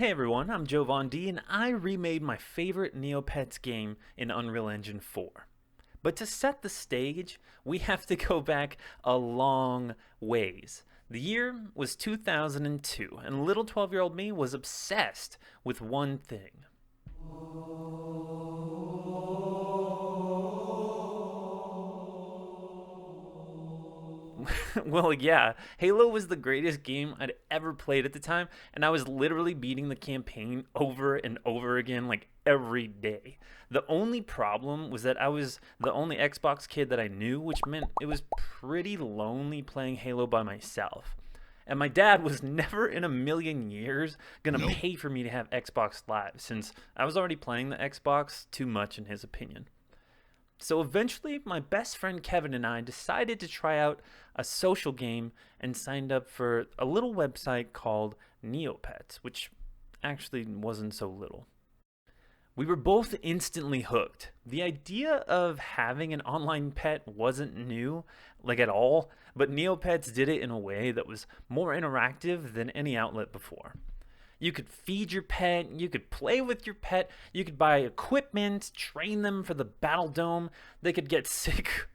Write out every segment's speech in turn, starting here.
Hey everyone, I'm Jovan D, and I remade my favorite Neopets game in Unreal Engine 4. But to set the stage, we have to go back a long ways. The year was 2002, and little 12-year-old me was obsessed with one thing. Well, yeah, Halo was the greatest game I'd ever played at the time, and I was literally beating the campaign over and over again, like every day. The only problem was that I was the only Xbox kid that I knew, which meant it was pretty lonely playing Halo by myself. And my dad was never in a million years gonna pay for me to have Xbox Live, since I was already playing the Xbox too much in his opinion. So eventually, my best friend Kevin and I decided to try out a social game and signed up for a little website called Neopets, which actually wasn't so little. We were both instantly hooked. The idea of having an online pet wasn't new, like at all, but Neopets did it in a way that was more interactive than any outlet before. You could feed your pet, you could play with your pet, you could buy equipment, train them for the battle dome. They could get sick.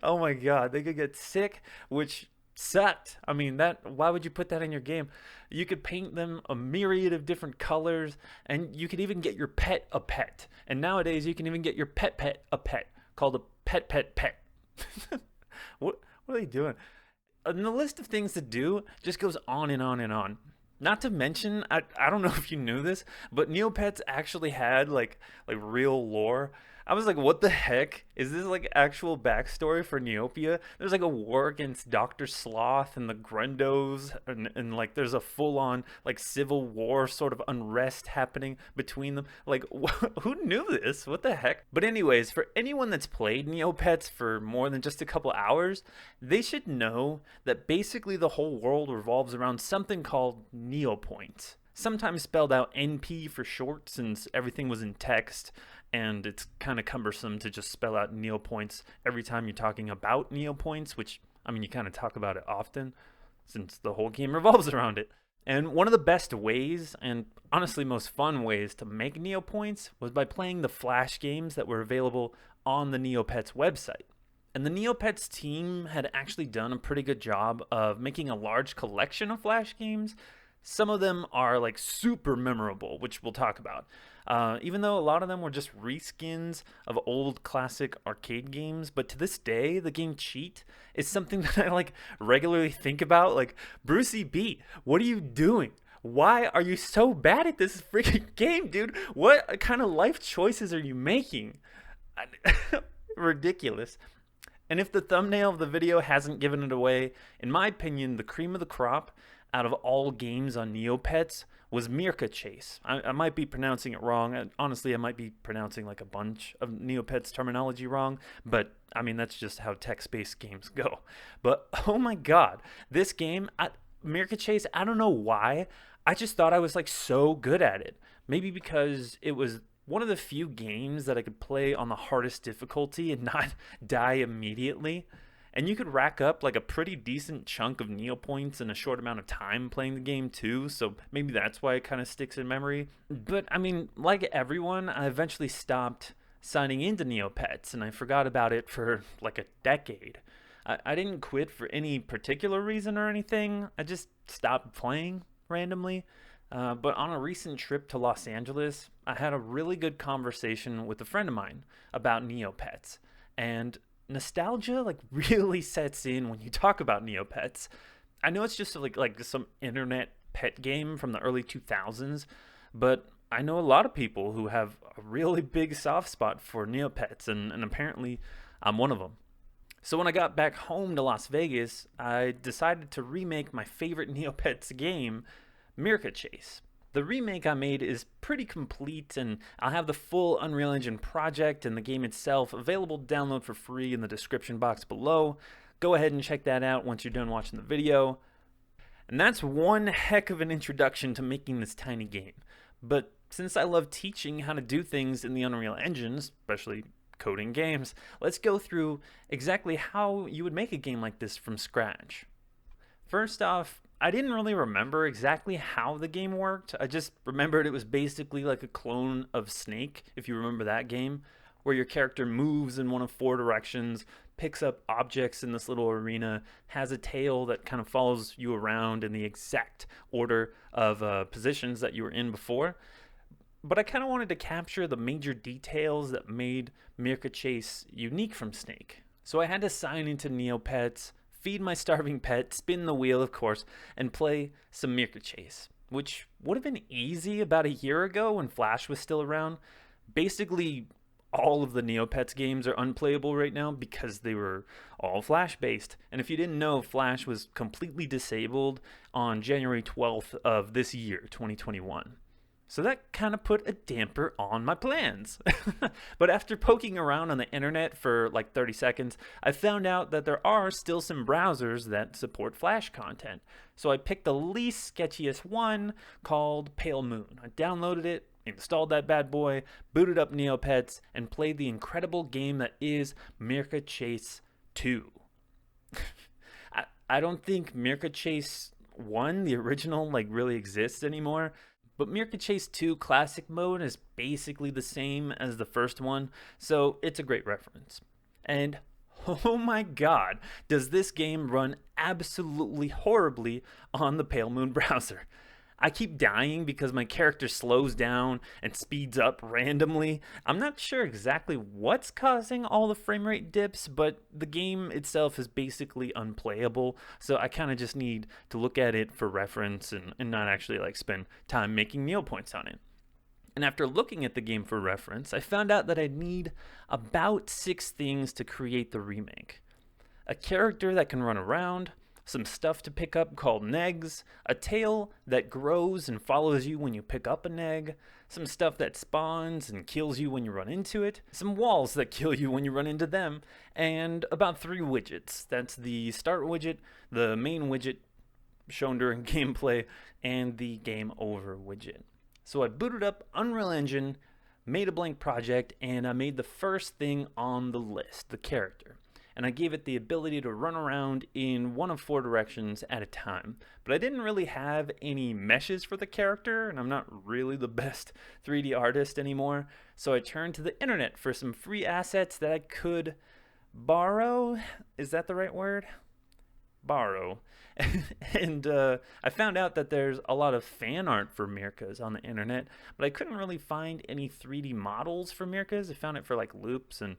Oh my god, they could get sick, which sucked. I mean, that why would you put that in your game? You could paint them a myriad of different colors, and you could even get your pet a pet. And nowadays you can even get your pet a pet called a pet. What are they doing? And the list of things to do just goes on and on and on. Not to mention, I don't know if you knew this, but Neopets actually had like real lore. I was like, what the heck? Is this like actual backstory for Neopia? There's like a war against Dr. Sloth and the Grundos, and like there's a full-on like civil war sort of unrest happening between them. Like, who knew this? What the heck? But anyways, for anyone that's played Neopets for more than just a couple hours, they should know that basically the whole world revolves around something called Neopoints. Sometimes spelled out NP for short, since everything was in text, and it's kind of cumbersome to just spell out Neopoints every time you're talking about Neopoints, which, I mean, you kind of talk about it often, since the whole game revolves around it. And one of the best ways, and honestly most fun ways, to make Neopoints was by playing the Flash games that were available on the Neopets website. And the Neopets team had actually done a pretty good job of making a large collection of Flash games. Some of them are like super memorable, which we'll talk about. Even though a lot of them were just reskins of old classic arcade games, but to this day, the game Cheat is something that I like regularly think about. Like, Brucey B, what are you doing? Why are you so bad at this freaking game, dude? What kind of life choices are you making? Ridiculous. And if the thumbnail of the video hasn't given it away, in my opinion, the cream of the crop out of all games on Neopets was Meerca Chase. I might be pronouncing it wrong. Honestly, I might be pronouncing like a bunch of Neopets terminology wrong, but I mean, that's just how text-based games go. But oh my god, this game, Meerca Chase, I don't know why, I just thought I was like so good at it. Maybe because it was one of the few games that I could play on the hardest difficulty and not die immediately. And you could rack up like a pretty decent chunk of Neopoints in a short amount of time playing the game too, so maybe that's why it kind of sticks in memory. But I mean, like everyone, I eventually stopped signing into Neopets, and I forgot about it for like a decade. I didn't quit for any particular reason or anything, I just stopped playing randomly. But on a recent trip to Los Angeles, I had a really good conversation with a friend of mine about Neopets, and nostalgia like really sets in when you talk about Neopets. I know it's just like some internet pet game from the early 2000s, but I know a lot of people who have a really big soft spot for Neopets, and apparently I'm one of them. So when I got back home to Las Vegas, I decided to remake my favorite Neopets game, Meerca Chase. The remake I made is pretty complete, and I'll have the full Unreal Engine project and the game itself available to download for free in the description box below. Go ahead and check that out once you're done watching the video. And that's one heck of an introduction to making this tiny game. But since I love teaching how to do things in the Unreal Engine, especially coding games, let's go through exactly how you would make a game like this from scratch. First off, I didn't really remember exactly how the game worked. I just remembered it was basically like a clone of Snake, if you remember that game, where your character moves in one of four directions, picks up objects in this little arena, has a tail that kind of follows you around in the exact order of positions that you were in before. But I kind of wanted to capture the major details that made Meerca Chase unique from Snake. So I had to sign into Neopets, feed my starving pet, spin the wheel, of course, and play some Meerca Chase, which would have been easy about a year ago when Flash was still around. Basically, all of the Neopets games are unplayable right now because they were all Flash based. And if you didn't know, Flash was completely disabled on January 12th of this year, 2021. So that kind of put a damper on my plans. But after poking around on the internet for like 30 seconds, I found out that there are still some browsers that support Flash content. So I picked the least sketchiest one called Pale Moon. I downloaded it, installed that bad boy, booted up Neopets, and played the incredible game that is Meerca Chase 2. I don't think Meerca Chase 1, the original, like really exists anymore. But Meerca Chase 2 Classic Mode is basically the same as the first one, so it's a great reference. And oh my god, does this game run absolutely horribly on the Pale Moon browser. I keep dying because my character slows down and speeds up randomly. I'm not sure exactly what's causing all the frame rate dips, but the game itself is basically unplayable, so I kind of just need to look at it for reference and not actually like spend time making Neo points on it. And after looking at the game for reference, I found out that I need about 6 things to create the remake. A character that can run around, some stuff to pick up called negs, a tail that grows and follows you when you pick up a neg, some stuff that spawns and kills you when you run into it, some walls that kill you when you run into them, and about 3 widgets. That's the start widget, the main widget shown during gameplay, and the game over widget. So I booted up Unreal Engine, made a blank project, and I made the first thing on the list, the character. And I gave it the ability to run around in one of 4 directions at a time. But I didn't really have any meshes for the character, and I'm not really the best 3D artist anymore. So I turned to the internet for some free assets that I could borrow. Is that the right word? Borrow. And I found out that there's a lot of fan art for Meercas on the internet, but I couldn't really find any 3D models for Meercas. I found it for like Loops and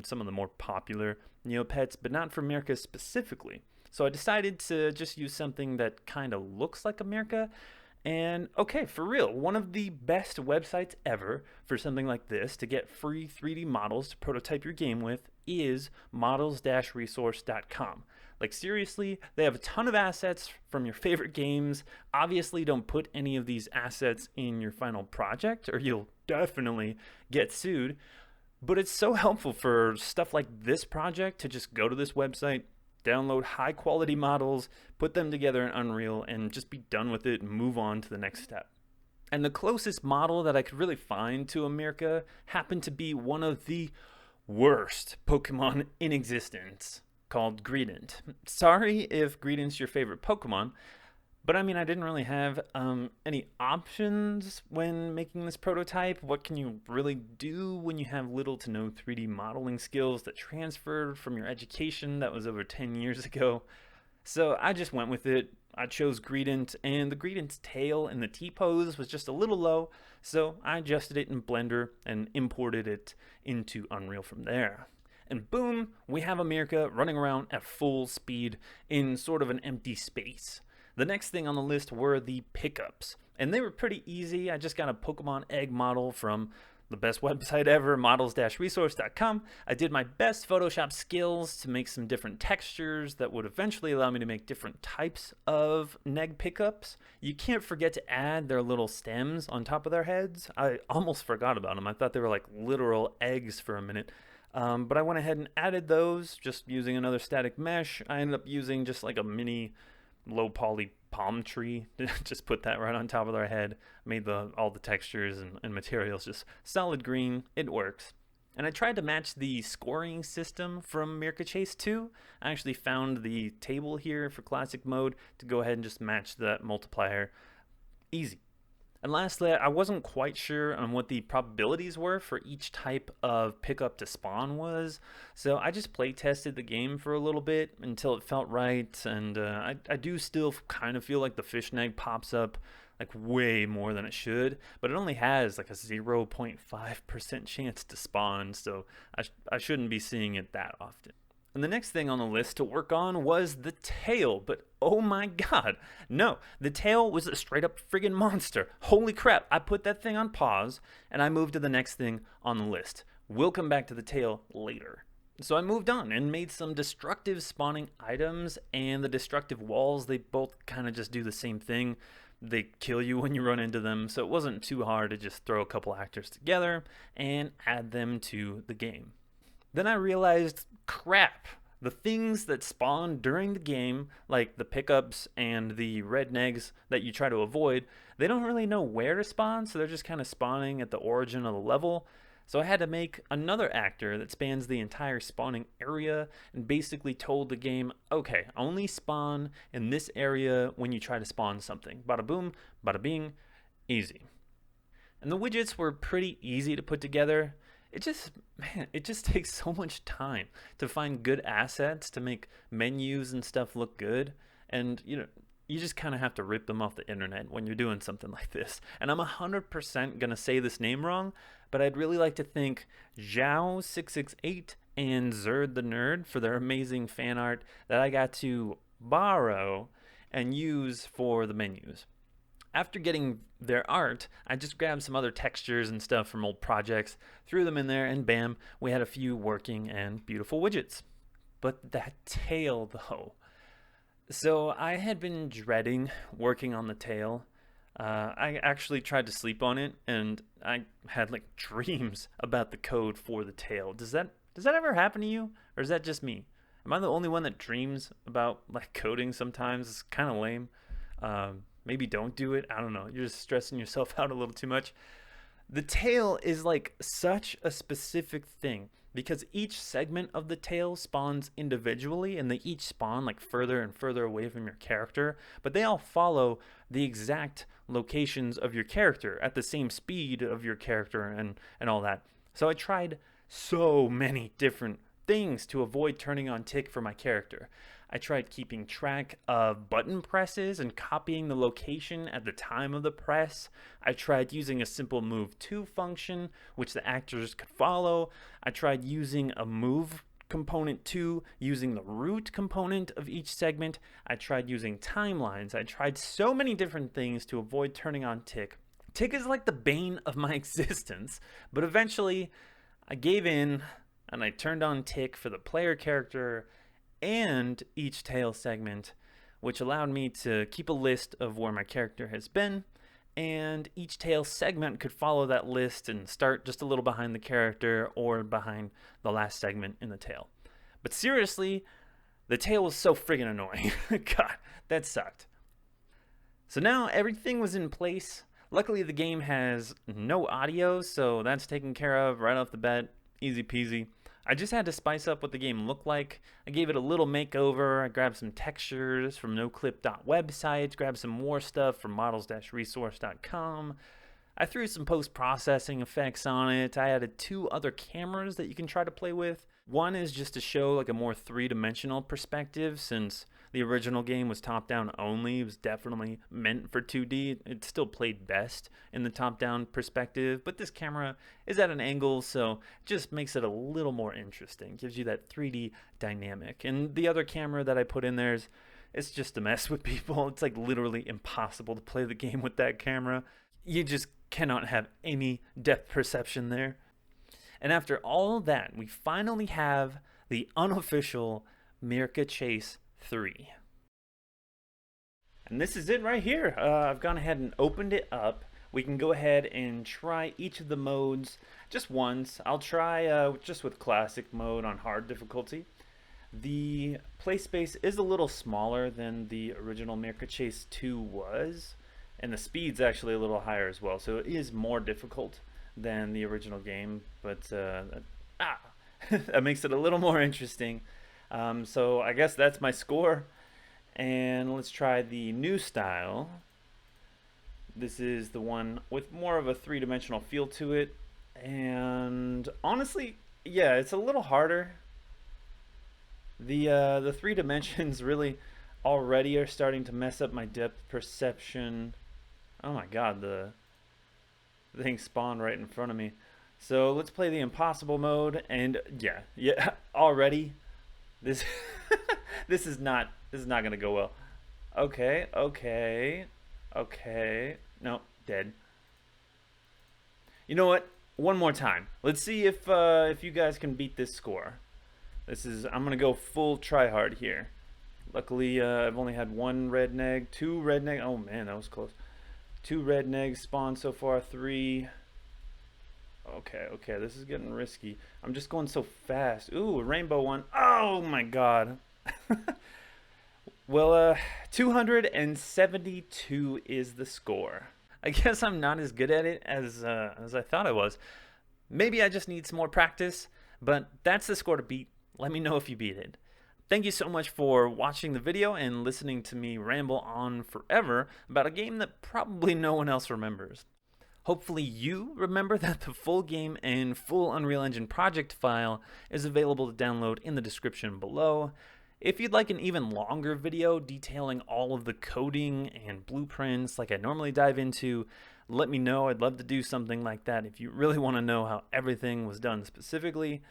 some of the more popular Neopets, but not for Meercas specifically. So I decided to just use something that kind of looks like a Meerca. And okay, for real, one of the best websites ever for something like this to get free 3D models to prototype your game with is models-resource.com. Like seriously, they have a ton of assets from your favorite games. Obviously, don't put any of these assets in your final project or you'll definitely get sued. But it's so helpful for stuff like this project to just go to this website, download high quality models, put them together in Unreal, and just be done with it and move on to the next step. And the closest model that I could really find to a Meerca happened to be one of the worst Pokemon in existence, called Greedent. Sorry if Greedent's your favorite Pokemon, but I mean, I didn't really have any options when making this prototype. What can you really do when you have little to no 3D modeling skills that transferred from your education that was over 10 years ago? So I just went with it. I chose Greedent, and the Greedent's tail and the T-pose was just a little low, so I adjusted it in Blender and imported it into Unreal from there. And boom, we have a Meerca running around at full speed in sort of an empty space. The next thing on the list were the pickups, and they were pretty easy. I just got a Pokemon egg model from the best website ever, models-resource.com. I did my best Photoshop skills to make some different textures that would eventually allow me to make different types of neg pickups. You can't forget to add their little stems on top of their heads. I almost forgot about them. I thought they were like literal eggs for a minute. But I went ahead and added those just using another static mesh. I ended up using just like a mini low poly palm tree. Just put that right on top of their head. Made all the textures and materials just solid green. It works. And I tried to match the scoring system from Meerca Chase 2. I actually found the table here for classic mode to go ahead and just match that multiplier. Easy. And lastly, I wasn't quite sure on what the probabilities were for each type of pickup to spawn was, so I just play tested the game for a little bit until it felt right, and I do still kind of feel like the fish egg pops up like way more than it should, but it only has like a 0.5% chance to spawn, so I shouldn't be seeing it that often. And the next thing on the list to work on was the tail, but oh my god, no, the tail was a straight up friggin' monster. Holy crap, I put that thing on pause and I moved to the next thing on the list. We'll come back to the tail later. So I moved on and made some destructive spawning items, and the destructive walls, they both kind of just do the same thing. They kill you when you run into them, so it wasn't too hard to just throw a couple actors together and add them to the game. Then I realized, crap, the things that spawn during the game, like the pickups and the red negs that you try to avoid, they don't really know where to spawn, so they're just kind of spawning at the origin of the level. So I had to make another actor that spans the entire spawning area and basically told the game, okay, only spawn in this area when you try to spawn something. Bada boom, bada bing, easy. And the widgets were pretty easy to put together. It just takes so much time to find good assets to make menus and stuff look good. And, you just kind of have to rip them off the internet when you're doing something like this. And I'm 100% going to say this name wrong, but I'd really like to thank Zhao668 and Zerd the Nerd for their amazing fan art that I got to borrow and use for the menus. After getting their art, I just grabbed some other textures and stuff from old projects, threw them in there, and bam, we had a few working and beautiful widgets. But that tail, though. So I had been dreading working on the tail. I actually tried to sleep on it, and I had like dreams about the code for the tail. Does that ever happen to you, or is that just me? Am I the only one that dreams about like coding sometimes? It's kind of lame. Maybe don't do it. I don't know. You're just stressing yourself out a little too much. The tail is like such a specific thing because each segment of the tail spawns individually, and they each spawn like further and further away from your character, but they all follow the exact locations of your character at the same speed of your character and all that. So I tried so many different things to avoid turning on tick for my character. I tried keeping track of button presses and copying the location at the time of the press. I tried using a simple move to function, which the actors could follow. I tried using a move component to using the root component of each segment. I tried using timelines. I tried so many different things to avoid turning on tick. Tick is like the bane of my existence, but eventually I gave in and I turned on tick for the player character and each tail segment, which allowed me to keep a list of where my character has been, and each tail segment could follow that list and start just a little behind the character or behind the last segment in the tail. But seriously, the tail was so friggin' annoying. God, that sucked. So now everything was in place. Luckily, the game has no audio, so that's taken care of right off the bat. Easy peasy. I just had to spice up what the game looked like. I gave it a little makeover. I grabbed some textures from noclip.websites, grabbed some more stuff from models-resource.com. I threw some post-processing effects on it. I added 2 other cameras that you can try to play with. One is just to show like a more 3-dimensional perspective, since the original game was top-down only. It was definitely meant for 2D. It still played best in the top-down perspective, but this camera is at an angle, so it just makes it a little more interesting. Gives you that 3D dynamic. And the other camera that I put in there it's just to mess with people. It's like literally impossible to play the game with that camera. You just cannot have any depth perception there. And after all that, we finally have the unofficial Meerca Chase 3. And this is it right here. I've gone ahead and opened it up. We can go ahead and try each of the modes just once. I'll try just with classic mode on hard difficulty. The play space is a little smaller than the original Meerca Chase 2 was, and the speed's actually a little higher as well, so it is more difficult than the original game, but Ah, that makes it a little more interesting. So I guess that's my score. And let's try the new style. This is the one with more of a three-dimensional feel to it. And honestly, yeah, it's a little harder. The three dimensions really already are starting to mess up my depth perception. Oh my god, the thing spawned right in front of me. So let's play the impossible mode, and yeah, already this this is not gonna go well. Okay. No, dead. You know what? One more time. Let's see if you guys can beat this score. I'm gonna go full try hard here. Luckily, I've only had one red neg, two red neg. Oh man, that was close. Two red negs spawned so far. Three. Okay, this is getting risky. I'm just going so fast. Ooh, a rainbow one. Oh my god. Well, 272 is the score. I guess I'm not as good at it as I thought I was. Maybe I just need some more practice, but that's the score to beat. Let me know if you beat it. Thank you so much for watching the video and listening to me ramble on forever about a game that probably no one else remembers. Hopefully you remember that the full game and full Unreal Engine project file is available to download in the description below. If you'd like an even longer video detailing all of the coding and blueprints like I normally dive into, let me know. I'd love to do something like that if you really want to know how everything was done specifically.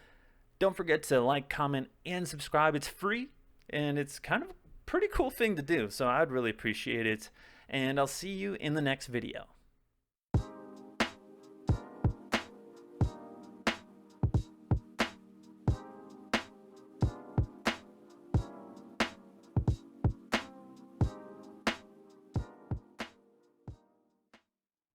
Don't forget to like, comment, and subscribe. It's free, and it's kind of a pretty cool thing to do, so I'd really appreciate it. And I'll see you in the next video.